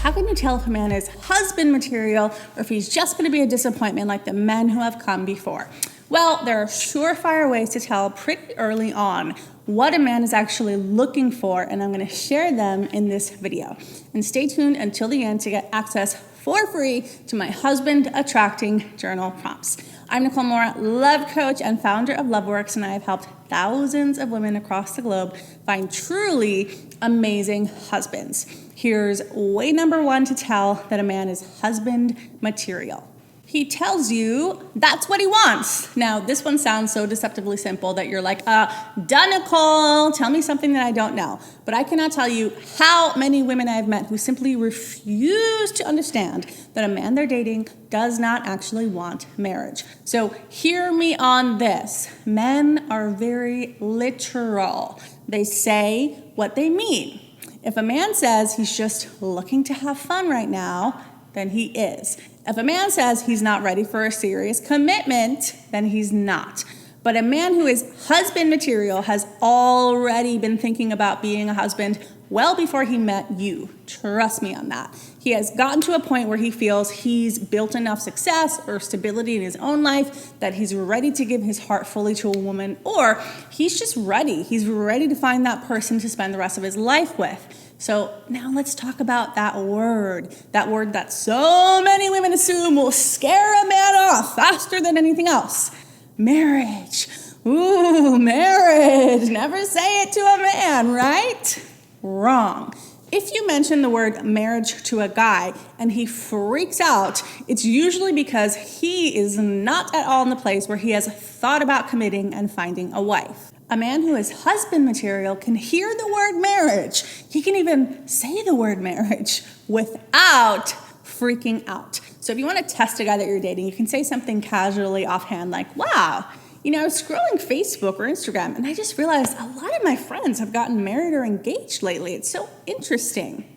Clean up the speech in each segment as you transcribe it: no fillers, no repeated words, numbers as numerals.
how can you tell if a man is husband material or if he's just going to be a disappointment like the men who have come before? Well, there are surefire ways to tell pretty early on what a man is actually looking for, and I'm going to share them in this video. And stay tuned until the end to get access for free to my husband attracting journal prompts. I'm Nicole Moore, love coach and founder of LoveWorks, and I have helped thousands of women across the globe find truly amazing husbands. Here's way number one to tell that a man is husband material. He tells you that's what he wants. Now, this one sounds so deceptively simple that you're like, duh, Nicole, tell me something that I don't know. But I cannot tell you how many women I've met who simply refuse to understand that a man they're dating does not actually want marriage. So hear me on this. Men are very literal. They say what they mean. If a man says he's just looking to have fun right now, then he is. If a man says he's not ready for a serious commitment, then he's not. But a man who is husband material has already been thinking about being a husband well before he met you. Trust me on that. He has gotten to a point where he feels he's built enough success or stability in his own life that he's ready to give his heart fully to a woman, or he's just ready. He's ready to find that person to spend the rest of his life with. So now let's talk about that word that so many women assume will scare a man off faster than anything else. Marriage. Ooh, marriage. Never say it to a man, right? Wrong. If you mention the word marriage to a guy and he freaks out, it's usually because he is not at all in the place where he has thought about committing and finding a wife. A man who is husband material can hear the word marriage. He can even say the word marriage without freaking out. So if you want to test a guy that you're dating, you can say something casually offhand like, wow, I was scrolling Facebook or Instagram and I just realized a lot of my friends have gotten married or engaged lately. It's so interesting.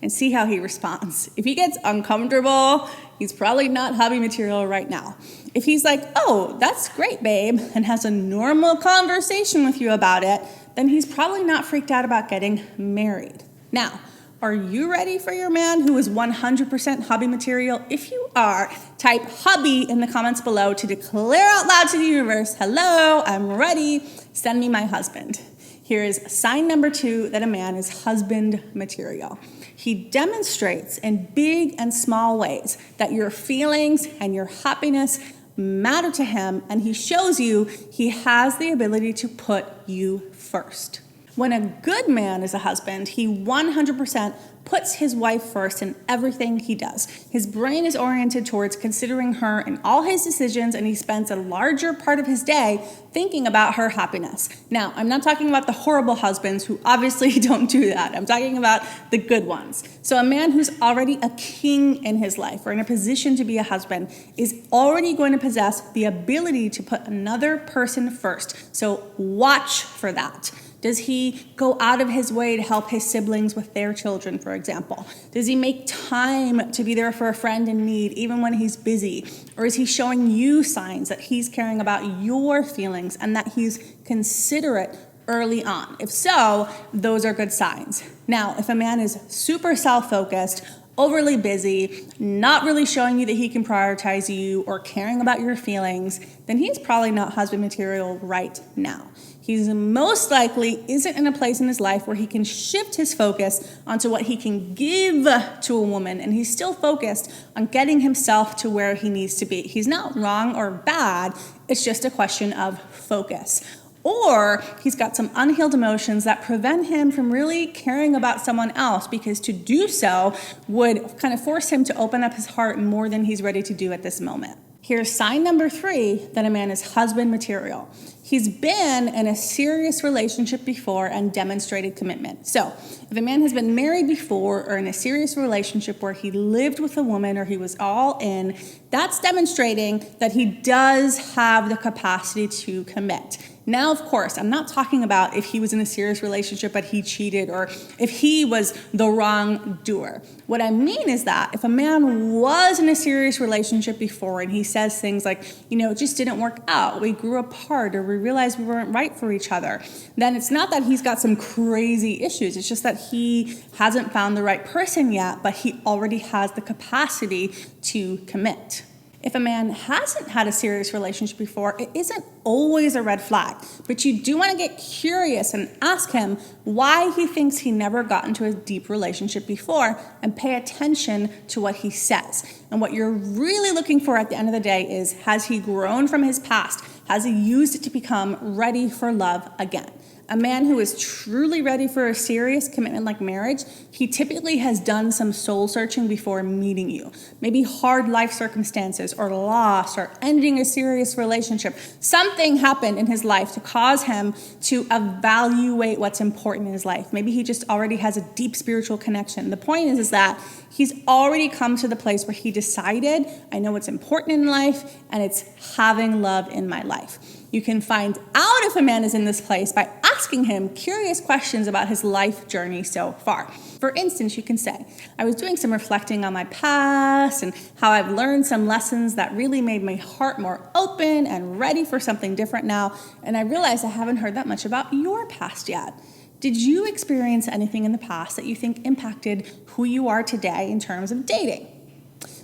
And see how he responds. If he gets uncomfortable, he's probably not hubby material right now. If he's like, oh, that's great, babe, and has a normal conversation with you about it, then he's probably not freaked out about getting married. Now, are you ready for your man who is 100% hubby material? If you are, type hubby in the comments below to declare out loud to the universe, hello, I'm ready, send me my husband. Here is sign number 2 that a man is husband material. He demonstrates in big and small ways that your feelings and your happiness matter to him, and he shows you he has the ability to put you first. When a good man is a husband, he 100% puts his wife first in everything he does. His brain is oriented towards considering her in all his decisions, and he spends a larger part of his day thinking about her happiness. Now, I'm not talking about the horrible husbands who obviously don't do that. I'm talking about the good ones. So a man who's already a king in his life or in a position to be a husband is already going to possess the ability to put another person first. So watch for that. Does he go out of his way to help his siblings with their children, for example? Does he make time to be there for a friend in need, even when he's busy? Or is he showing you signs that he's caring about your feelings and that he's considerate early on? If so, those are good signs. Now, if a man is super self-focused, overly busy, not really showing you that he can prioritize you or caring about your feelings, then he's probably not husband material right now. He's most likely isn't in a place in his life where he can shift his focus onto what he can give to a woman, and he's still focused on getting himself to where he needs to be. He's not wrong or bad, it's just a question of focus. Or he's got some unhealed emotions that prevent him from really caring about someone else, because to do so would kind of force him to open up his heart more than he's ready to do at this moment. Here's sign number 3 that a man is husband material. He's been in a serious relationship before and demonstrated commitment. So if a man has been married before or in a serious relationship where he lived with a woman or he was all in, that's demonstrating that he does have the capacity to commit. Now, of course, I'm not talking about if he was in a serious relationship but he cheated or if he was the wrongdoer. What I mean is that if a man was in a serious relationship before and he says things like, it just didn't work out, we grew apart, or we realized we weren't right for each other, then it's not that he's got some crazy issues. It's just that he hasn't found the right person yet, but he already has the capacity to commit. If a man hasn't had a serious relationship before, it isn't always a red flag, but you do want to get curious and ask him why he thinks he never got into a deep relationship before, and pay attention to what he says. And what you're really looking for at the end of the day is, has he grown from his past? Has he used it to become ready for love again? A man who is truly ready for a serious commitment like marriage, he typically has done some soul searching before meeting you. Maybe hard life circumstances or loss or ending a serious relationship. Something happened in his life to cause him to evaluate what's important in his life. Maybe he just already has a deep spiritual connection. The point is that he's already come to the place where he decided, I know what's important in life, and it's having love in my life. You can find out if a man is in this place by asking him curious questions about his life journey so far. For instance, you can say, I was doing some reflecting on my past and how I've learned some lessons that really made my heart more open and ready for something different now, and I realized I haven't heard that much about your past yet. Did you experience anything in the past that you think impacted who you are today in terms of dating?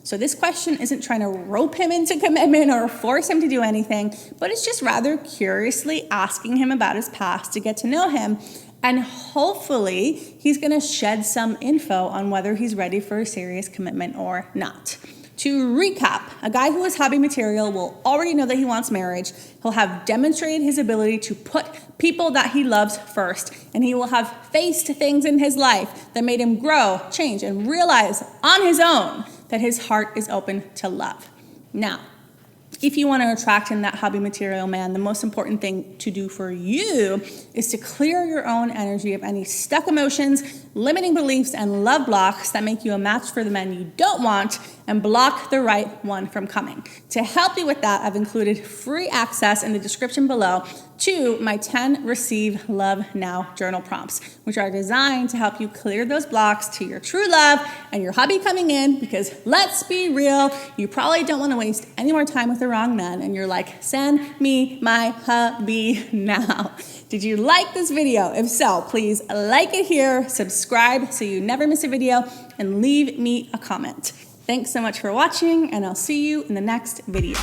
So this question isn't trying to rope him into commitment or force him to do anything, but it's just rather curiously asking him about his past to get to know him. And hopefully he's going to shed some info on whether he's ready for a serious commitment or not. To recap, a guy who is hobby material will already know that he wants marriage. He'll have demonstrated his ability to put people that he loves first, and he will have faced things in his life that made him grow, change, and realize on his own that his heart is open to love. Now, if you want to attract in that hobby material man, the most important thing to do for you is to clear your own energy of any stuck emotions, limiting beliefs, and love blocks that make you a match for the men you don't want and block the right one from coming. To help you with that, I've included free access in the description below to my 10 Receive Love Now journal prompts, which are designed to help you clear those blocks to your true love and your hobby coming in, because let's be real, you probably don't want to waste any more time with the wrong man, and you're like, send me my hubby now. Did you like this video? If so, please like it here, subscribe so you never miss a video, and leave me a comment. Thanks so much for watching, and I'll see you in the next video.